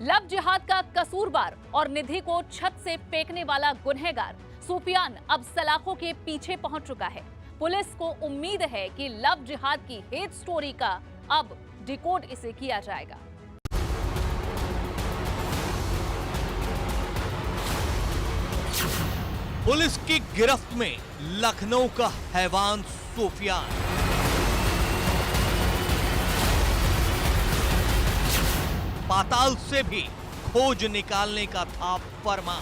Love जिहाद का कसूरवार और निधि को छत से फेंकने वाला गुनहगार सुफियान अब सलाखों के पीछे पहुंच चुका है। पुलिस को उम्मीद है कि लव जिहाद की हेट स्टोरी का अब डिकोड इसे किया जाएगा। पुलिस की गिरफ्त में लखनऊ का हैवान सुफियान। पाताल से भी खोज निकालने का था फरमान।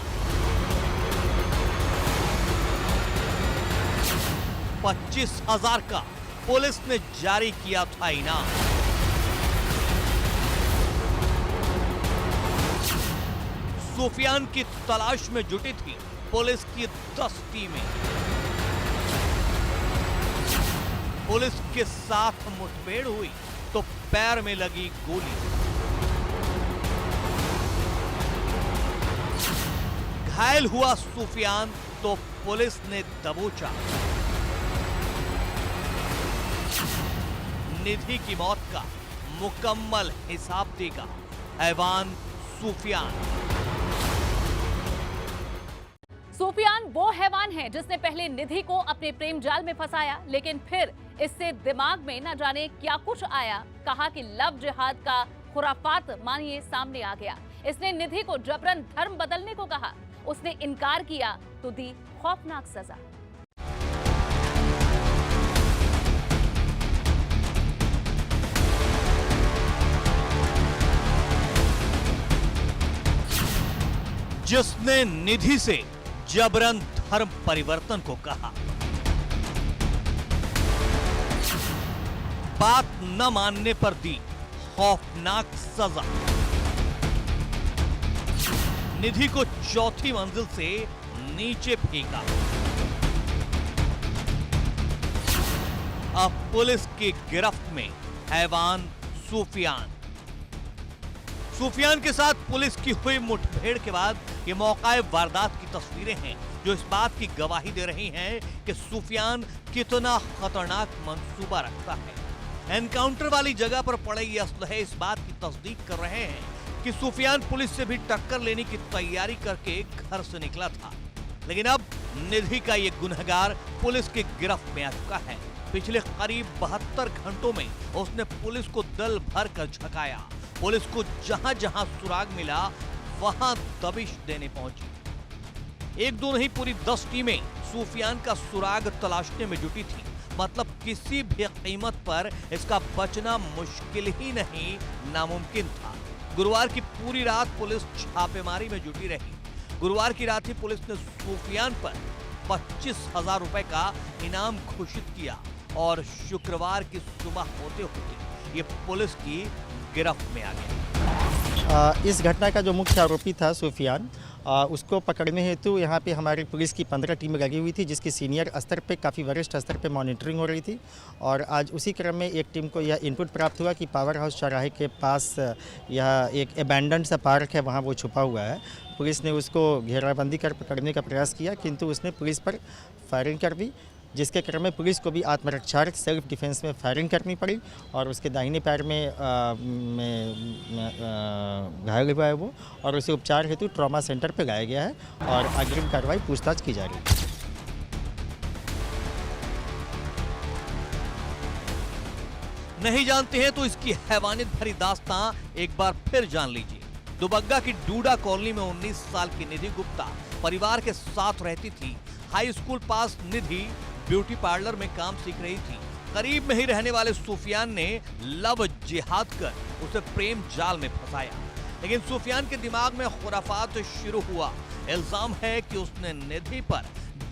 25,000 का पुलिस ने जारी किया था इनाम। सुफियान की तलाश में जुटी थी पुलिस की 10 टीमें। पुलिस के साथ मुठभेड़ हुई तो पैर में लगी गोली। घायल हुआ सुफियान तो पुलिस ने दबोचा। निधि की मौत का मुकम्मल हिसाब देगा हैवान सुफियान। सुफियान वो हैवान है जिसने पहले निधि को अपने प्रेम जाल में फंसाया, लेकिन फिर इससे दिमाग में न जाने क्या कुछ आया। कहा कि लव जिहाद का खुराफात मानिए सामने आ गया। इसने निधि को जबरन धर्म बदलने को कहा। उसने इनकार किया तो दी खौफनाक सजा। जिसने निधि से जबरन धर्म परिवर्तन को कहा, बात न मानने पर दी खौफनाक सजा। निधि को चौथी मंजिल से नीचे फेंका। अब पुलिस की गिरफ्त में हैवान सुफियान। सुफियान के साथ पुलिस की हुई मुठभेड़ के बाद ये मौका वारदात की तस्वीरें हैं जो इस बात की गवाही दे रही हैं कि सुफियान कितना खतरनाक मंसूबा रखता है। एनकाउंटर वाली जगह पर पड़े ये असलहे इस बात की तस्दीक कर रहे हैं कि सुफियान पुलिस से भी टक्कर लेने की तैयारी करके घर से निकला था। लेकिन अब निधि का ये गुनहगार पुलिस की गिरफ्त में आ चुका है। पिछले करीब 72 घंटों में उसने पुलिस को दल भर कर झकाया। पुलिस को जहां जहां सुराग मिला वहां दबिश देने पहुंची। एक दो नहीं, पूरी 10 टीमें सुफियान का सुराग तलाशने में जुटी थी। मतलब किसी भी कीमत पर इसका बचना मुश्किल ही नहीं, नामुमकिन था। गुरुवार की पूरी रात पुलिस छापेमारी में जुटी रही। गुरुवार की रात ही पुलिस ने सुफियान पर 25,000 रुपए का इनाम घोषित किया और शुक्रवार की सुबह होते होते ये पुलिस की गिरफ्त में आ गया। इस घटना का जो मुख्य आरोपी था सुफियान, उसको पकड़ने हेतु यहाँ पे हमारी पुलिस की 15 टीमें लगी हुई थी, जिसकी सीनियर स्तर पे, काफ़ी वरिष्ठ स्तर पे मॉनिटरिंग हो रही थी। और आज उसी क्रम में एक टीम को यह इनपुट प्राप्त हुआ कि पावर हाउस चौराहे के पास यह एक एबैंडन्ड सा पार्क है, वहाँ वो छुपा हुआ है। पुलिस ने उसको घेराबंदी कर पकड़ने का प्रयास किया, किंतु उसने पुलिस पर फायरिंग कर दी, जिसके क्रम में पुलिस को भी आत्मरक्षार्थ सेल्फ डिफेंस में फायरिंग करनी पड़ी और उसके दाहिने पैर में घायल हुआ है वो, और उसे उपचार हेतु ट्रॉमा सेंटर पर लाया गया है और अग्रिम कार्रवाई पूछताछ की जा रही है। नहीं जानते हैं तो इसकी हैवानियत भरी दास्तां एक बार फिर जान लीजिए। दुबग्गा की डूडा कॉलोनी में 19 साल की निधि गुप्ता परिवार के साथ रहती थी। हाई स्कूल पास निधि ब्यूटी पार्लर में काम सीख रही थी। करीब में ही रहने वाले सुफियान ने लव जिहाद कर उसे प्रेम जाल में फंसाया। लेकिन सुफियान के दिमाग में खुराफात शुरू हुआ। इल्जाम है कि उसने निधि पर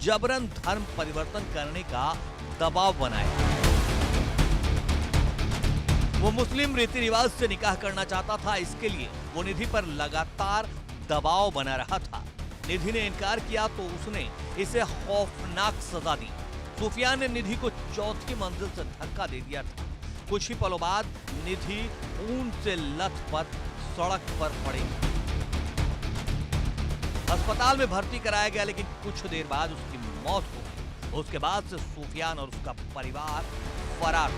जबरन धर्म परिवर्तन करने का दबाव बनाया। वो मुस्लिम रीति रिवाज से निकाह करना चाहता था, इसके लिए वो निधि पर लगातार दबाव बना रहा था। निधि ने इनकार किया तो उसने इसे खौफनाक सजा दी। सुफियान ने निधि को चौथी मंजिल से धक्का दे दिया था। कुछ ही पलों बाद निधि खून से लथपथ सड़क पर पड़ी। अस्पताल में भर्ती कराया गया, लेकिन कुछ देर बाद उसकी मौत हो गई। उसके बाद से सुफियान और उसका परिवार फरार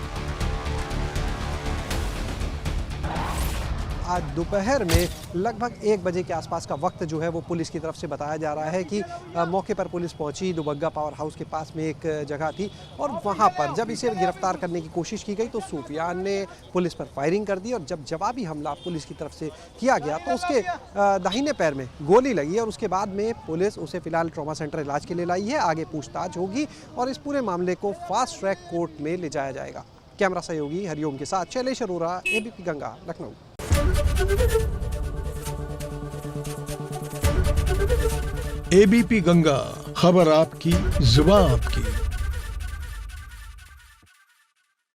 था। आज दोपहर में लगभग 1 बजे के आसपास का वक्त जो है वो पुलिस की तरफ से बताया जा रहा है कि मौके पर पुलिस पहुंची। दुबग्गा पावर हाउस के पास में एक जगह थी और वहां पर जब इसे गिरफ्तार करने की कोशिश की गई तो सूफियान ने पुलिस पर फायरिंग कर दी और जब जवाबी हमला पुलिस की तरफ से किया गया तो उसके दाहिने पैर में गोली लगी और उसके बाद में पुलिस उसे फिलहाल ट्रॉमा सेंटर इलाज के लिए लाई है। आगे पूछताछ होगी और इस पूरे मामले को फास्ट ट्रैक कोर्ट में ले जाया जाएगा। कैमरा सहयोगी हरिओम के साथ शैलेश अरोरा, एबीपी गंगा, लखनऊ। एबीपी गंगा, खबर आपकी, जुबान आपकी।